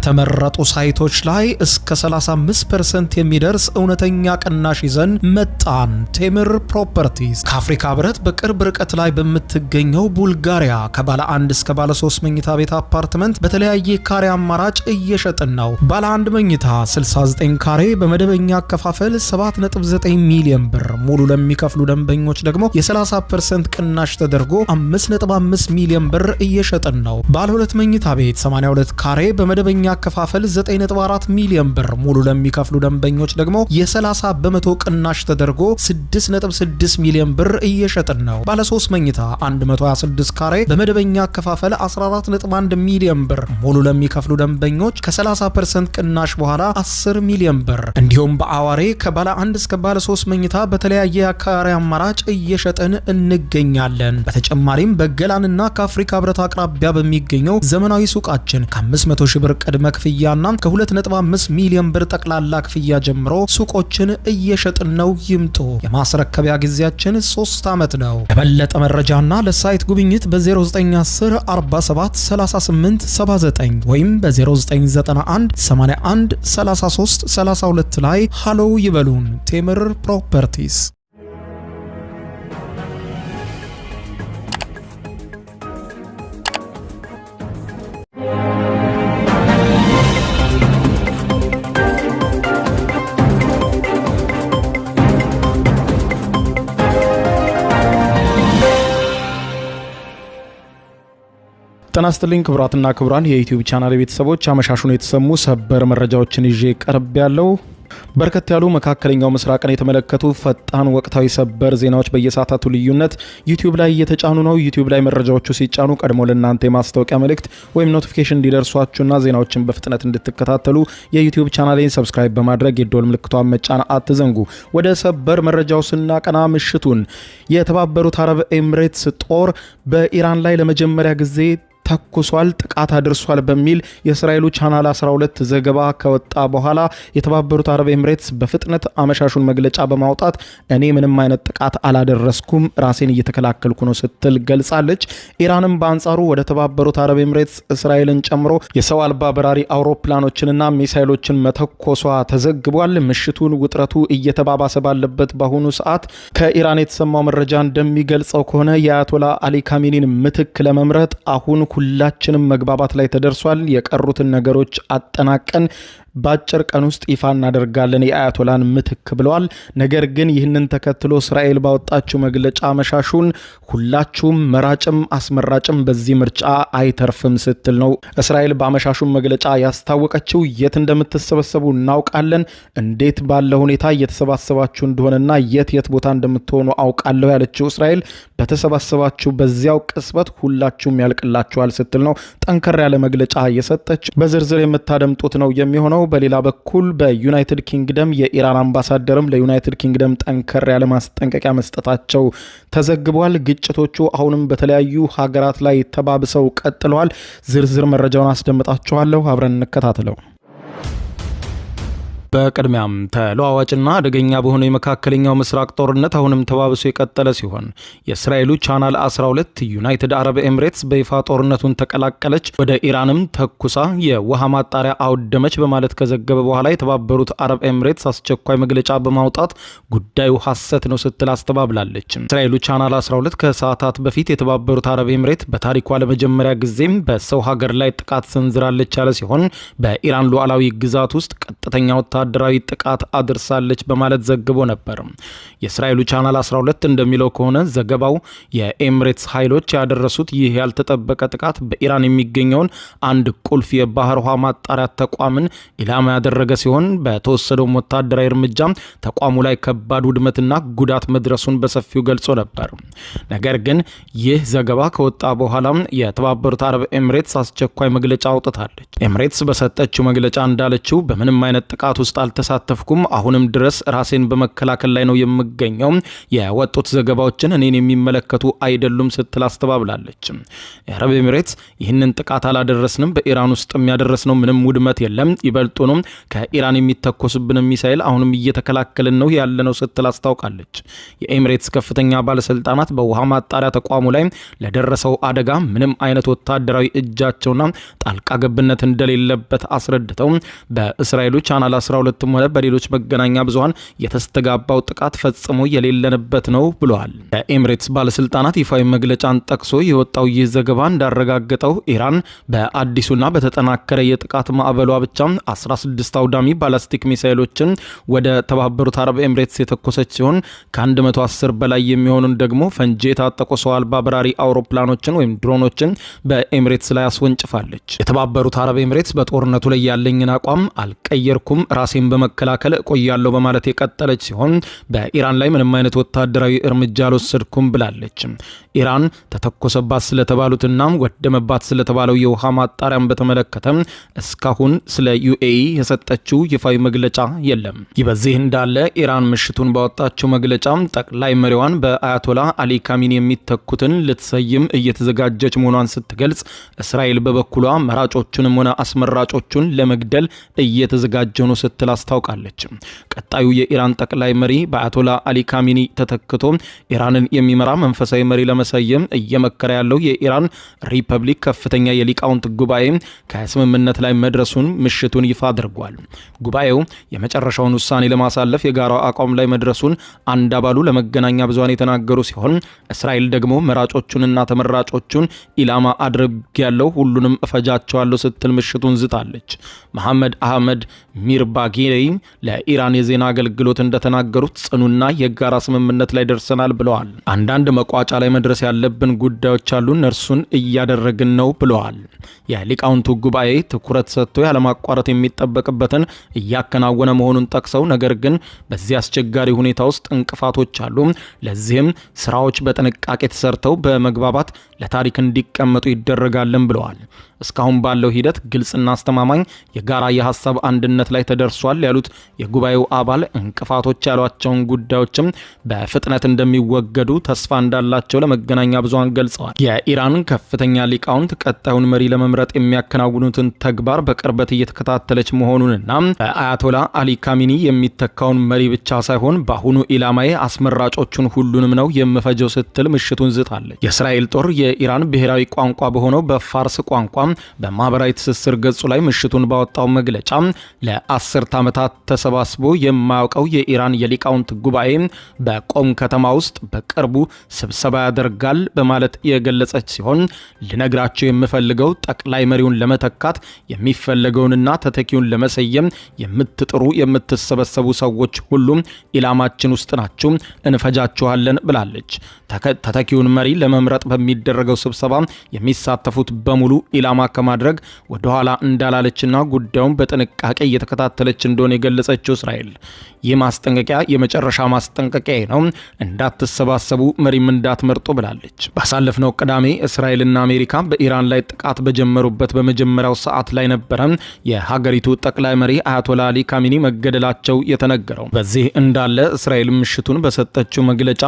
በተመረጡ ሳይቶች ላይ እስከ 35% የሚደርስ እውነተኛ ቅናሽ ይዘን መጣን። ቴምር ፕሮፐርቲስ ከአፍሪካ ህብረት በቅርብ ርቀት ላይ በምትገኘው ቡልጋሪያ ከባለ 1 እስከ ባለ 3 መኝታ ቤት አፓርትመንት በተለያየ ካሬ አማራጭ እየሸጥን ነው። ባለ 1 መኝታ 69 ካሬ በመደበኛ አከፋፈል 7.9 ሚሊዮን ብር ሙሉ ለሚከፍሉ ደንበኞች ደግሞ የ30% ቅናሽ ተደርጎ 5.5 ሚሊዮን ብር እየሸጥን ነው። ባለ 2 መኝታ ቤት 82 ካሬ በመደበኛ አከፋፈል 9.4 ሚሊዮን ብር ሙሉ ለሚከፍሉ ደንበኞች ደግሞ የ30 በመቶ ቅናሽ ተደርጎ 6.6 ሚሊዮን ብር እየሸጥን ነው። ባለ 3 መኝታ 126 ካሬ በመደበኛ አከፋፈል 14.1 ሚሊዮን ብር ሙሉ ለሚከፍሉ ደንበኞች ከ30% ቅናሽ በኋላ 10 ሚሊዮን ብር እንዲሁም በአዋሬ ከባለ 1 እስከ ባለ 3 መኝታ በተለያየ ካሬ አማራጭ እየሸጥን እንገኛለን። በተጨማሪም በገላንና ከአፍሪካ ህብረት አቅራቢያ በሚገኘው ዘመናዊ ሱቃችን ከ500 ሺህ ብር ቅድመ ክፍያና ከ2.5 ሚሊዮን ብር ጠቅላላ ክፍያ ጀምሮ ሱቆችን እየሸጥን ነው። ይምጡ። የማስረከቢያ ጊዜያችን 3 ዓመት ነው። ለበለጠ መረጃና ለሳይት ጉብኝት በ0910 47 38 79 ወይም በ0991 81 33 32 ላይ ሃሎ ይበሉን። ቴምር ፕሮፐርቲስ። ጤና ይስጥልኝ ክቡራትና ክቡራን የዩቲዩብ ቻናል ቤተሰቦች፣ አመሻሹን የተሰሙ ሰበር መረጃዎችን ይዤ ቀርብ ያለው በርከት ያሉ መካከለኛው ምስራቅን የተመለከቱ ፈጣን ወቅታዊ ሰበር ዜናዎች በየሰዓታቱ ልዩነት ዩቲዩብ ላይ እየተጫኑ ነው። ዩቲዩብ ላይ መረጃዎቹ ሲጫኑ ቀድሞ ለእናንተ የማስታወቂያ መልእክት ወይም ኖቲፊኬሽን እንዲደርሷችሁና ዜናዎችን በፍጥነት እንድትከታተሉ የዩቲዩብ ቻናሌን ሰብስክራይብ በማድረግ የደወል ምልክቷን መጫን አትዘንጉ። ወደ ሰበር መረጃው ስናቀና ምሽቱን የተባበሩት አረብ ኤምሬትስ ጦር በኢራን ላይ ለመጀመሪያ ጊዜ ተኩሷል፣ ጥቃት አድርሷል በሚል የእስራኤሉ ቻናል 12 ዘገባ ከወጣ በኋላ የተባበሩት አረብ ኤምሬትስ በፍጥነት አመሻሹን መግለጫ በማውጣት እኔ ምንም አይነት ጥቃት አላደረስኩም፣ ራሴን እየተከላከልኩ ነው ስትል ገልጻለች። ኢራንም በአንጻሩ ወደ ተባበሩት አረብ ኤምሬትስ እስራኤልን ጨምሮ የሰው አልባ በራሪ አውሮፕላኖችንና ሚሳይሎችን መተኮሷ ተዘግቧል። ምሽቱን ውጥረቱ እየተባባሰ ባለበት በአሁኑ ሰዓት ከኢራን የተሰማው መረጃ እንደሚገልጸው ከሆነ የአያቶላ አሊ ካሜኒን ምትክ ለመምረጥ አሁን ሁላችንም መግባባት ላይ ተደርሷል። የቀሩትን ነገሮች አጠናቀን በአጭር ቀን ውስጥ ይፋ እናደርጋለን የአያቶላን ምትክ ብለዋል። ነገር ግን ይህንን ተከትሎ እስራኤል ባወጣችው መግለጫ መሻሹን ሁላችሁም መራጭም አስመራጭም በዚህ ምርጫ አይተርፍም ስትል ነው እስራኤል በአመሻሹን መግለጫ ያስታወቀችው። የት እንደምትሰበሰቡ እናውቃለን፣ እንዴት ባለ ሁኔታ እየተሰባሰባችሁ እንደሆነና የት ቦታ እንደምትሆኑ አውቃለሁ ያለችው እስራኤል በተሰባሰባችሁ በዚያው ቅጽበት ሁላችሁም ያልቅላችኋል ስትል ነው ጠንከር ያለ መግለጫ የሰጠች። በዝርዝር የምታደምጡት ነው የሚሆነው። በሌላ በኩል በዩናይትድ ኪንግደም የኢራን አምባሳደርም ለዩናይትድ ኪንግደም ጠንከር ያለ ማስጠንቀቂያ መስጠታቸው ተዘግቧል። ግጭቶቹ አሁንም በተለያዩ ሀገራት ላይ ተባብሰው ቀጥለዋል። ዝርዝር መረጃውን አስደምጣችኋለሁ። አብረን እንከታተለው። በቅድሚያም ተለዋዋጭና አደገኛ በሆነው የመካከለኛው ምስራቅ ጦርነት አሁንም ተባብሶ የቀጠለ ሲሆን የእስራኤሉ ቻናል 12 ዩናይትድ አረብ ኤምሬትስ በይፋ ጦርነቱን ተቀላቀለች፣ ወደ ኢራንም ተኩሳ የውሃ ማጣሪያ አወደመች በማለት ከዘገበ በኋላ የተባበሩት አረብ ኤምሬትስ አስቸኳይ መግለጫ በማውጣት ጉዳዩ ሐሰት ነው ስትል አስተባብላለች። እስራኤሉ ቻናል 12 ከሰዓታት በፊት የተባበሩት አረብ ኤምሬት በታሪኳ ለመጀመሪያ ጊዜም በሰው ሀገር ላይ ጥቃት ሰንዝራለች ያለ ሲሆን በኢራን ሉዓላዊ ግዛት ውስጥ ቀጥተኛ ወታደራዊ ጥቃት አድርሳለች በማለት ዘግቦ ነበር። የእስራኤሉ ቻናል 12 እንደሚለው ከሆነ ዘገባው የኤምሬትስ ኃይሎች ያደረሱት ይህ ያልተጠበቀ ጥቃት በኢራን የሚገኘውን አንድ ቁልፍ የባህር ውሃ ማጣሪያ ተቋምን ኢላማ ያደረገ ሲሆን በተወሰደው ወታደራዊ እርምጃ ተቋሙ ላይ ከባድ ውድመትና ጉዳት መድረሱን በሰፊው ገልጾ ነበር። ነገር ግን ይህ ዘገባ ከወጣ በኋላ የተባበሩት አረብ ኤምሬትስ አስቸኳይ መግለጫ አውጥታለች። ኤምሬትስ በሰጠችው መግለጫ እንዳለችው በምንም አይነት ጥቃት ውስጥ ውስጥ አልተሳተፍኩም። አሁንም ድረስ ራሴን በመከላከል ላይ ነው የምገኘው። የወጡት ዘገባዎችን እኔን የሚመለከቱ አይደሉም ስትል አስተባብላለች። የአረብ ኤሚሬትስ ይህንን ጥቃት አላደረስንም፣ በኢራን ውስጥ የሚያደረስነው ምንም ውድመት የለም፣ ይበልጡንም ከኢራን የሚተኮስብን ሚሳኤል አሁንም እየተከላከልን ነው ያለነው ስትል አስታውቃለች። የኤሚሬትስ ከፍተኛ ባለስልጣናት በውሃ ማጣሪያ ተቋሙ ላይ ለደረሰው አደጋ ምንም አይነት ወታደራዊ እጃቸውና ጣልቃ ገብነት እንደሌለበት አስረድተው በእስራኤሉ ቻናል 12ም ሆነ በሌሎች መገናኛ ብዙሃን የተስተጋባው ጥቃት ፈጽሞ የሌለንበት ነው ብለዋል። የኤሚሬትስ ባለስልጣናት ይፋዊ መግለጫን ጠቅሶ የወጣው ይህ ዘገባ እንዳረጋገጠው ኢራን በአዲሱና በተጠናከረ የጥቃት ማዕበሏ ብቻ 16 አውዳሚ ባላስቲክ ሚሳኤሎችን ወደ ተባበሩት አረብ ኤሚሬትስ የተኮሰች ሲሆን ከ110 በላይ የሚሆኑን ደግሞ ፈንጂ የታጠቁ ሰው አልባ በራሪ አውሮፕላኖችን ወይም ድሮኖችን በኤሚሬትስ ላይ አስወንጭፋለች። የተባበሩት አረብ ኤሚሬትስ በጦርነቱ ላይ ያለኝን አቋም አልቀየርኩም፣ ራሴን በመከላከል እቆያለሁ በማለት የቀጠለች ሲሆን በኢራን ላይ ምንም አይነት ወታደራዊ እርምጃ አልወሰድኩም ብላለች። ኢራን ተተኮሰባት ስለተባሉትና ወደመባት ስለተባለው የውሃ ማጣሪያን በተመለከተ እስካሁን ስለ ዩኤኢ የሰጠችው ይፋዊ መግለጫ የለም። ይህ በዚህ እንዳለ ኢራን ምሽቱን ባወጣችው መግለጫ ጠቅላይ መሪዋን በአያቶላ አሊ ካሚኒ የሚተኩትን ልትሰይም እየተዘጋጀች መሆኗን ስትገልጽ፣ እስራኤል በበኩሏ መራጮቹንም ሆነ አስመራጮቹን ለመግደል እየተዘጋጀ ነው ስትል አስታውቃለች። ቀጣዩ የኢራን ጠቅላይ መሪ በአያቶላ አሊ ካሚኒ ተተክቶ ኢራንን የሚመራ መንፈሳዊ መሪ ለመሰየም እየመከረ ያለው የኢራን ሪፐብሊክ ከፍተኛ የሊቃውንት ጉባኤ ከስምምነት ላይ መድረሱን ምሽቱን ይፋ አድርጓል። ጉባኤው የመጨረሻውን ውሳኔ ለማሳለፍ የጋራ አቋም ላይ መድረሱን አንድ አባሉ ለመገናኛ ብዙሃን የተናገሩ ሲሆን እስራኤል ደግሞ መራጮቹንና ተመራጮቹን ኢላማ አድርጌያለሁ፣ ሁሉንም እፈጃቸዋለሁ ስትል ምሽቱን ዝታለች። መሐመድ አህመድ ሚርባጌሪ ለኢራን የዜና አገልግሎት እንደተናገሩት ጽኑና የጋራ ስምምነት ላይ ደርሰናል ብለዋል። አንዳንድ መቋጫ ላይ መድረስ ያለብን ጉዳዮች አሉ፣ እነርሱን እያደረግን ነው ብለዋል። የሊቃውንቱ ጉባኤ ትኩረት ሰጥቶ ያለማቋረጥ የሚጠበቅበትን እያከናወነ መሆኑን ጠቅሰው ነገር ግን በዚህ አስቸጋሪ ሁኔታ ውስጥ እንቅፋቶች አሉ፣ ለዚህም ስራዎች በጥንቃቄ ተሰርተው በመግባባት ለታሪክ እንዲቀመጡ ይደረጋልን ብለዋል። እስካሁን ባለው ሂደት ግልጽና አስተማማኝ የጋራ የሀሳብ አንድነት ላይ ተደርሷል ያሉት የጉባኤው አባል እንቅፋቶች ያሏቸውን ጉዳዮችም በፍጥነት እንደሚወገዱ ተስፋ እንዳላቸው ለመገናኛ ብዙሃን ገልጸዋል። የኢራን ከፍተኛ ሊቃውንት ቀጣዩን መሪ ለመምረጥ የሚያከናውኑትን ተግባር በቅርበት እየተከታተለች መሆኑንና በአያቶላ አሊ ካሚኒ የሚተካውን መሪ ብቻ ሳይሆን በአሁኑ ኢላማዬ አስመራጮቹን ሁሉንም ነው የምፈጀው ስትል ምሽቱን ዝታለች። የእስራኤል ጦር የኢራን ብሔራዊ ቋንቋ በሆነው በፋርስ ቋንቋ በማህበራዊ ትስስር ገጹ ላይ ምሽቱን ባወጣው መግለጫ ለ10 ዓመታት ተሰባስቦ የማያውቀው የኢራን የሊቃውንት ጉባኤ በቆም ከተማ ውስጥ በቅርቡ ስብሰባ ያደርጋል በማለት የገለጸች ሲሆን ልነግራቸው የምፈልገው ጠቅላይ መሪውን ለመተካት የሚፈለገውንና ተተኪውን ለመሰየም የምትጥሩ የምትሰበሰቡ ሰዎች ሁሉም ኢላማችን ውስጥ ናቸው፣ እንፈጃችኋለን ብላለች። ተተኪውን መሪ ለመምረጥ በሚደረገው ስብሰባ የሚሳተፉት በሙሉ ኢላማ ከማድረግ ወደኋላ እንዳላለችና ጉዳዩን በጥንቃቄ እየተከታተለች እንደሆነ የገለጸችው እስራኤል ይህ ማስጠንቀቂያ የመጨረሻ ማስጠንቀቂያ ነው፣ እንዳትሰባሰቡ መሪም እንዳትመርጡ ብላለች። ባሳለፍነው ቅዳሜ እስራኤልና አሜሪካ በኢራን ላይ ጥቃት በጀመሩበት በመጀመሪያው ሰዓት ላይ ነበረ የሀገሪቱ ጠቅላይ መሪ አያቶላ አሊ ካሚኒ መገደላቸው የተነገረው። በዚህ እንዳለ እስራኤል ምሽቱን በሰጠችው መግለጫ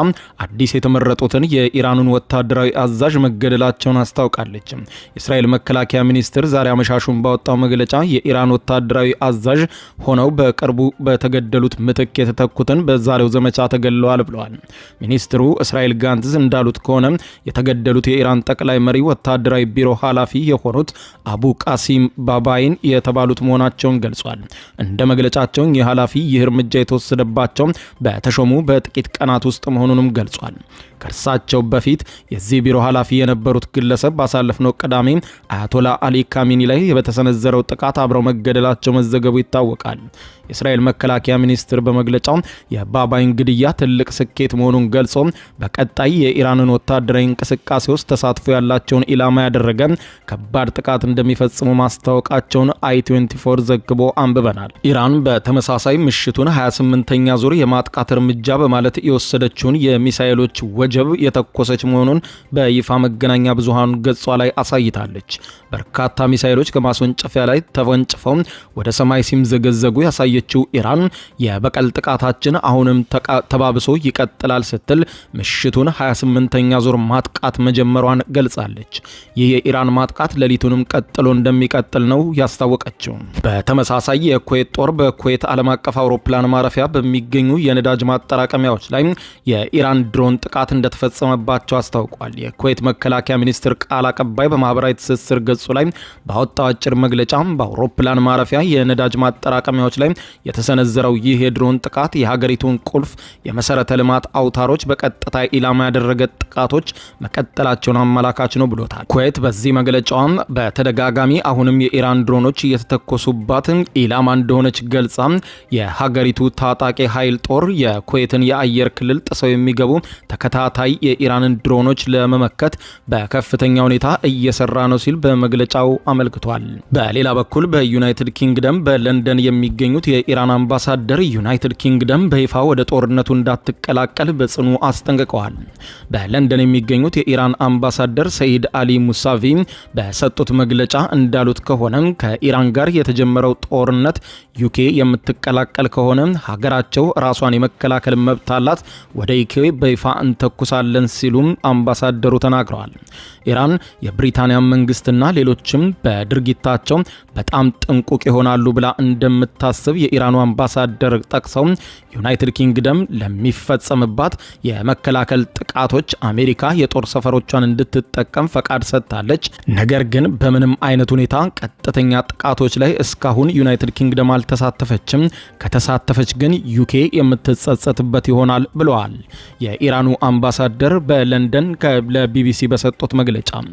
አዲስ የተመረጡትን የኢራኑን ወታደራዊ አዛዥ መገደላቸውን አስታውቃለች። የእስራኤል መከላከያ ሚኒስትር ዛሬ አመሻሹን ባወጣው መግለጫ የኢራን ወታደራዊ አዛዥ ሆነው በቅርቡ በተገደሉት ምትክ የተተኩትን በዛሬው ዘመቻ ተገድለዋል ብለዋል። ሚኒስትሩ እስራኤል ጋንትዝ እንዳሉት ከሆነ የተገደሉት የኢራን ጠቅላይ መሪ ወታደራዊ ቢሮ ኃላፊ የሆኑት አቡ ቃሲም ባባይን የተባሉት መሆናቸውን ገልጿል። እንደ መግለጫቸው ይህ ኃላፊ ይህ እርምጃ የተወሰደባቸው በተሾሙ በጥቂት ቀናት ውስጥ መሆኑንም ገልጿል። ከእርሳቸው በፊት የዚህ ቢሮ ኃላፊ የነበሩት ግለሰብ ባሳለፍነው ቅዳሜ አያቶላ አሊ ካሚኒ ላይ በተሰነዘረው ጥቃት አብረው መገደላቸው መዘገቡ ይታወቃል። የእስራኤል መከላከያ ሚኒስትር በመግለጫው የባባይን ግድያ ትልቅ ስኬት መሆኑን ገልጾ በቀጣይ የኢራንን ወታደራዊ እንቅስቃሴ ውስጥ ተሳትፎ ያላቸውን ኢላማ ያደረገ ከባድ ጥቃት እንደሚፈጽሙ ማስታወቃቸውን i24 ዘግቦ አንብበናል። ኢራን በተመሳሳይ ምሽቱን 28ኛ ዙር የማጥቃት እርምጃ በማለት የወሰደችውን የሚሳኤሎች ወጀብ የተኮሰች መሆኑን በይፋ መገናኛ ብዙሃን ገጿ ላይ አሳይታለች። በርካታ ሚሳኤሎች ከማስወንጨፊያ ላይ ተወንጭፈው ወደ ሰማይ ሲምዘገዘጉ ያሳየችው ኢራን የበቀል ጥቃታችን አሁንም ተባብሶ ይቀጥላል ስትል ምሽቱን 28ኛ ዙር ማጥቃት መጀመሯን ገልጻለች። ይህ የኢራን ማጥቃት ሌሊቱንም ቀጥሎ እንደሚቀጥል ነው ያስታወቀችው። በተመሳሳይ የኩዌት ጦር በኩዌት ዓለም አቀፍ አውሮፕላን ማረፊያ በሚገኙ የነዳጅ ማጠራቀሚያዎች ላይ የኢራን ድሮን ጥቃት እንደተፈጸመባቸው አስታውቋል። የኩዌት መከላከያ ሚኒስትር ቃል አቀባይ በማህበራዊ ትስስር ገጹ ላይ ባወጣው አጭር መግለጫ በአውሮፕላን ማረፊያ የነዳጅ ማጠራቀሚያዎች ላይ የተሰነዘረው ይህ የድሮን ጥቃት የሀገሪቱን ቁልፍ የመሰረተ ልማት አውታሮች በቀጥታ ኢላማ ያደረገ ጥቃቶች መቀጠላቸውን አመላካች ነው ብሎታል። ኩዌት በዚህ መግለጫዋም በተደጋጋሚ አሁንም የኢራን ድሮኖች እየተተኮሱባት ኢላማ እንደሆነች ገልጻ የሀገሪቱ ታጣቂ ኃይል ጦር የኩዌትን የአየር ክልል ጥሰው የሚገቡ ተከታታይ የኢራንን ድሮኖች ለመመከት በከፍተኛ ሁኔታ እየሰራ ነው ሲል በመግለጫው አመልክቷል። በሌላ በኩል በዩናይትድ ኪንግደም በለንደን የሚገኙት የኢራን አምባሳደር ዩናይትድ ኪንግደም በይፋ ወደ ጦርነቱ እንዳትቀላቀል በጽኑ አስጠንቅቀዋል። በለንደን የሚገኙት የኢራን አምባሳደር ሰይድ አሊ ሙሳቪ በሰጡት መግለጫ እንዳሉት ከሆነ ከኢራን ጋር የተጀመረው ጦርነት ዩኬ የምትቀላቀል ከሆነ ሀገራቸው ራሷን የመከላከል መብት አላት፣ ወደ ዩኬ በይፋ እንተኩሳለን ሲሉም አምባሳደሩ ተናግረዋል። ኢራን የብሪታንያ መንግስትና ሌሎችም በድርጊታቸው በጣም ጥንቁቅ ይሆናሉ ብላ እንደምታስብ የኢራኑ አምባሳደር ጠቅሰው ዩናይትድ ኪንግደም ለሚፈጸምባት የመከላከል ጥቃቶች አሜሪካ የጦር ሰፈሮቿን እንድትጠቀም ፈቃድ ሰጥታለች። ነገር ግን በምንም አይነት ሁኔታ ቀጥተኛ ጥቃቶች ላይ እስካሁን ዩናይትድ ኪንግደም አልተሳተፈችም። ከተሳተፈች ግን ዩኬ የምትጸጸትበት ይሆናል ብለዋል። የኢራኑ አምባሳደር በለንደን ለቢቢሲ በሰጡት መግለጫ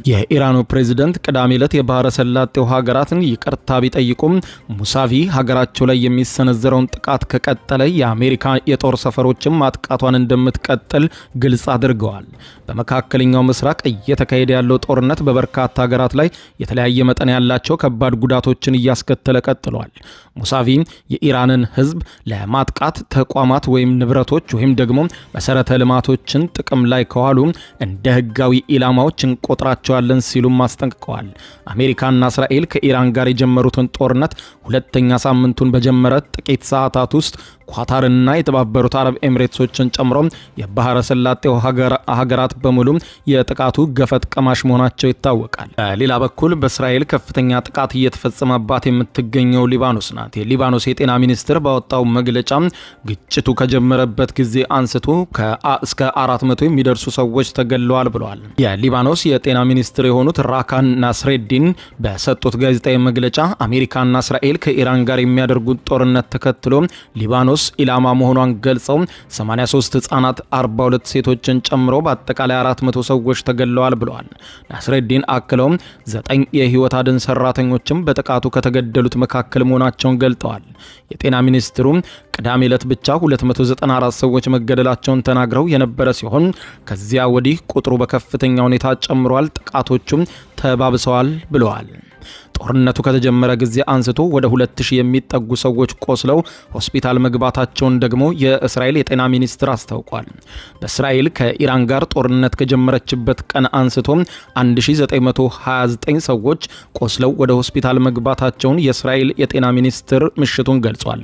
የኢራኑ ፕሬዝዳንት ቅዳሜ ዕለት የባህረ ሰላጤው ሀገራትን ይቅርታ ቢጠይቁም ሙሳቪ ሀገራቸው ላይ የሚሰነዘረውን ጥቃት ከቀጠለ የአሜሪካ የጦር ሰፈሮችን ማጥቃቷን እንደምትቀጥል ግልጽ አድርገዋል። በመካከለኛው ምስራቅ እየተካሄደ ያለው ጦርነት በበርካታ ሀገራት ላይ የተለያየ መጠን ያላቸው ከባድ ጉዳቶችን እያስከተለ ቀጥሏል። ሙሳቪ የኢራንን ሕዝብ ለማጥቃት ተቋማት ወይም ንብረቶች ወይም ደግሞ መሰረተ ልማቶችን ጥቅም ላይ ከዋሉ እንደ ህጋዊ ኢላማዎች እንቆጥራቸዋለን ሲሉም አስጠንቅቀዋል። አሜሪካና እስራኤል ከኢራን ጋር የጀመሩትን ጦርነት ሁለተኛ ሳምንቱን በጀመረ ጥቂት ሰዓታት ውስጥ ኳታርና የተባበሩት አረብ ኤሚሬትሶችን ጨምሮ የባህረ ሰላጤው ሀገራት በሙሉ የጥቃቱ ገፈት ቀማሽ መሆናቸው ይታወቃል። በሌላ በኩል በእስራኤል ከፍተኛ ጥቃት እየተፈጸመባት የምትገኘው ሊባኖስ ናት። የሊባኖስ የጤና ሚኒስትር ባወጣው መግለጫ ግጭቱ ከጀመረበት ጊዜ አንስቶ እስከ 400 የሚደርሱ ሰዎች ተገድለዋል ብለዋል። የሊባኖስ የጤና ሚኒስትር የሆኑት ራካን ናስሬዲን በሰጡት ጋዜጣዊ መግለጫ አሜሪካና እስራኤል ከኢራን ጋር የሚያደርጉት ጦርነት ተከትሎ ሊባኖስ ኢላማ መሆኗን ገልጸው 83 ህጻናት 42 ሴቶችን ጨምሮ በአጠቃላይ 400 ሰዎች ተገድለዋል ብለዋል። ናስሬዲን አክለውም 9 የህይወት አድን ሰራተኞችም በጥቃቱ ከተገደሉት መካከል መሆናቸውን ገልጠዋል። የጤና ሚኒስትሩ ቅዳሜ ዕለት ብቻ 294 ሰዎች መገደላቸውን ተናግረው የነበረ ሲሆን ከዚያ ወዲህ ቁጥሩ በከፍተኛ ሁኔታ ጨምሯል፣ ጥቃቶቹም ተባብሰዋል ብለዋል። ጦርነቱ ከተጀመረ ጊዜ አንስቶ ወደ 2000 የሚጠጉ ሰዎች ቆስለው ሆስፒታል መግባታቸውን ደግሞ የእስራኤል የጤና ሚኒስትር አስታውቋል። በእስራኤል ከኢራን ጋር ጦርነት ከጀመረችበት ቀን አንስቶ 1929 ሰዎች ቆስለው ወደ ሆስፒታል መግባታቸውን የእስራኤል የጤና ሚኒስትር ምሽቱን ገልጿል።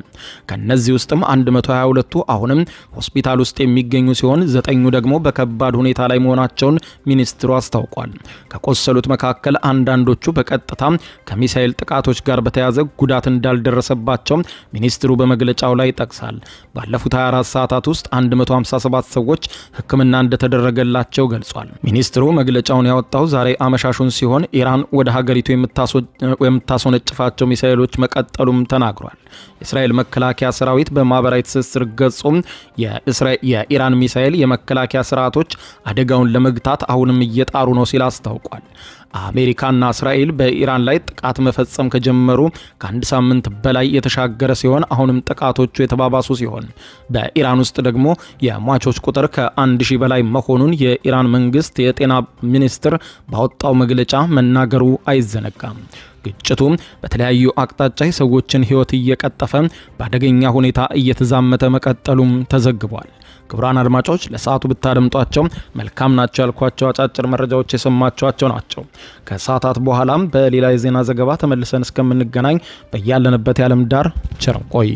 ከነዚህ ውስጥም 122ቱ አሁንም ሆስፒታል ውስጥ የሚገኙ ሲሆን 9ኙ ደግሞ በከባድ ሁኔታ ላይ መሆናቸውን ሚኒስትሩ አስታውቋል። ከቆሰሉት መካከል አንዳንዶቹ በቀጥታ ከሚሳኤል ጥቃቶች ጋር በተያያዘ ጉዳት እንዳልደረሰባቸው ሚኒስትሩ በመግለጫው ላይ ጠቅሳል። ባለፉት 24 ሰዓታት ውስጥ 157 ሰዎች ሕክምና እንደተደረገላቸው ገልጿል። ሚኒስትሩ መግለጫውን ያወጣው ዛሬ አመሻሹን ሲሆን ኢራን ወደ ሀገሪቱ የምታስወነጭፋቸው ሚሳኤሎች መቀጠሉም ተናግሯል። የእስራኤል መከላከያ ሰራዊት በማህበራዊ ትስስር ገጹም የኢራን ሚሳኤል የመከላከያ ስርዓቶች አደጋውን ለመግታት አሁንም እየጣሩ ነው ሲል አስታውቋል። አሜሪካና እስራኤል በኢራን ላይ ጥቃት መፈጸም ከጀመሩ ከአንድ ሳምንት በላይ የተሻገረ ሲሆን አሁንም ጥቃቶቹ የተባባሱ ሲሆን በኢራን ውስጥ ደግሞ የሟቾች ቁጥር ከ1000 በላይ መሆኑን የኢራን መንግስት የጤና ሚኒስትር ባወጣው መግለጫ መናገሩ አይዘነጋም። ግጭቱ በተለያዩ አቅጣጫ ሰዎችን ህይወት እየቀጠፈ በአደገኛ ሁኔታ እየተዛመተ መቀጠሉም ተዘግቧል። ክቡራን አድማጮች ለሰዓቱ ብታደምጧቸው መልካም ናቸው ያልኳቸው አጫጭር መረጃዎች የሰማችኋቸው ናቸው። ከሰዓታት በኋላም በሌላ የዜና ዘገባ ተመልሰን እስከምንገናኝ በያለንበት የዓለም ዳር ቸር ቆይ።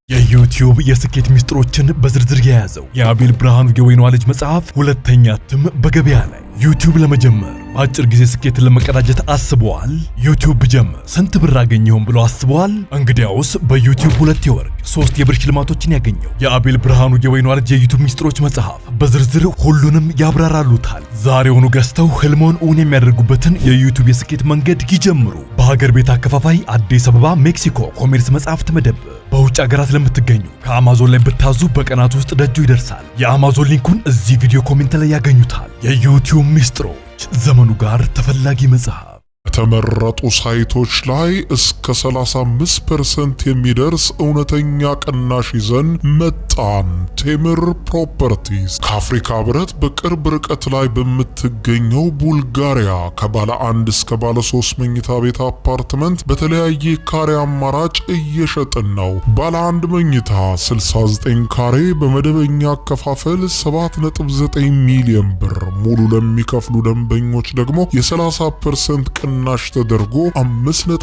የዩቲዩብ የስኬት ሚስጥሮችን በዝርዝር የያዘው የአቤል ብርሃኑ የወይኗ ልጅ መጽሐፍ ሁለተኛ እትም በገበያ ላይ። ዩቲዩብ ለመጀመር በአጭር ጊዜ ስኬትን ለመቀዳጀት አስበዋል? ዩቲዩብ ብጀምር ስንት ብር አገኘሁም ብሎ አስበዋል? እንግዲያውስ በዩቲዩብ 2 የወርቅ 3 የብር ሽልማቶችን ያገኘው የአቤል ብርሃኑ የወይኗ ልጅ የዩቲዩብ ሚስጥሮች መጽሐፍ በዝርዝር ሁሉንም ያብራራሉታል። ዛሬውኑ ገዝተው ህልሞን እውን የሚያደርጉበትን የዩቲዩብ የስኬት መንገድ ይጀምሩ። በሀገር ቤት አከፋፋይ አዲስ አበባ ሜክሲኮ ኮሜርስ መጽሐፍት መደብ። በውጭ ሀገራት ለምትገኙ ከአማዞን ላይ ብታዙ በቀናት ውስጥ ደጁ ይደርሳል። የአማዞን ሊንኩን እዚህ ቪዲዮ ኮሜንት ላይ ያገኙታል። የዩቲዩብ ሚስጥሮች፣ ዘመኑ ጋር ተፈላጊ መጽሐፍ። የተመረጡ ሳይቶች ላይ እስከ 35% የሚደርስ እውነተኛ ቅናሽ ይዘን መጣን። ቴምር ፕሮፐርቲስ ከአፍሪካ ህብረት በቅርብ ርቀት ላይ በምትገኘው ቡልጋሪያ ከባለ 1 እስከ ባለ 3 መኝታ ቤት አፓርትመንት በተለያየ ካሬ አማራጭ እየሸጥን ነው። ባለ 1 መኝታ 69 ካሬ በመደበኛ አከፋፈል 7.9 ሚሊዮን ብር፣ ሙሉ ለሚከፍሉ ደንበኞች ደግሞ የ30% ቅናሽ ተደርጎ 5.5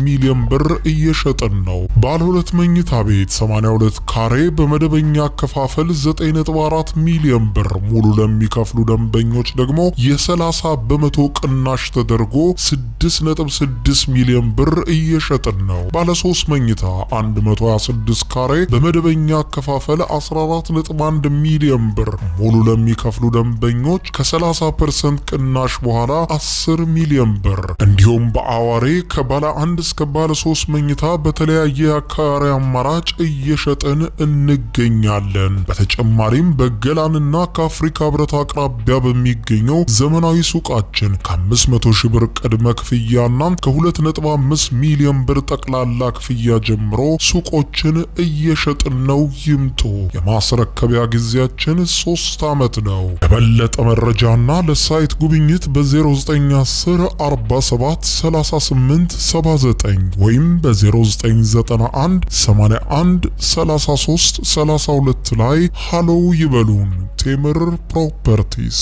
ሚሊዮን ብር እየሸጥን ነው። ባለ 2 መኝታ ቤት 82 ካሬ በመደበኛ አከፋፈል 9.4 ሚሊዮን ብር፣ ሙሉ ለሚከፍሉ ደንበኞች ደግሞ የ30 በመቶ ቅናሽ ተደርጎ 6.6 ሚሊዮን ብር እየሸጥን ነው። ባለ 3 መኝታ 126 ካሬ በመደበኛ አከፋፈል 14.1 ሚሊዮን ብር፣ ሙሉ ለሚከፍሉ ደንበኞች ከ30% ቅናሽ በኋላ 10 ሚሊዮን ብር። እንዲሁም በአዋሬ ከባለ 1 እስከ ባለ 3 መኝታ በተለያየ ካሬ አማራጭ እየሸጥን እንገኛለን። በተጨማሪም በገላንና ከአፍሪካ ህብረት አቅራቢያ በሚገኘው ዘመናዊ ሱቃችን ከ500 ሺህ ብር ቅድመ ክፍያና ከ2.5 ሚሊዮን ብር ጠቅላላ ክፍያ ጀምሮ ሱቆችን እየሸጥን ነው። ይምጡ። የማስረከቢያ ጊዜያችን 3 ዓመት ነው። ለበለጠ መረጃና ለሳይት ጉብኝት በ0910 47 38 79 ወይም በ0991 81 33 32 ላይ ሃሎ ይበሉን። ቴምር ፕሮፐርቲስ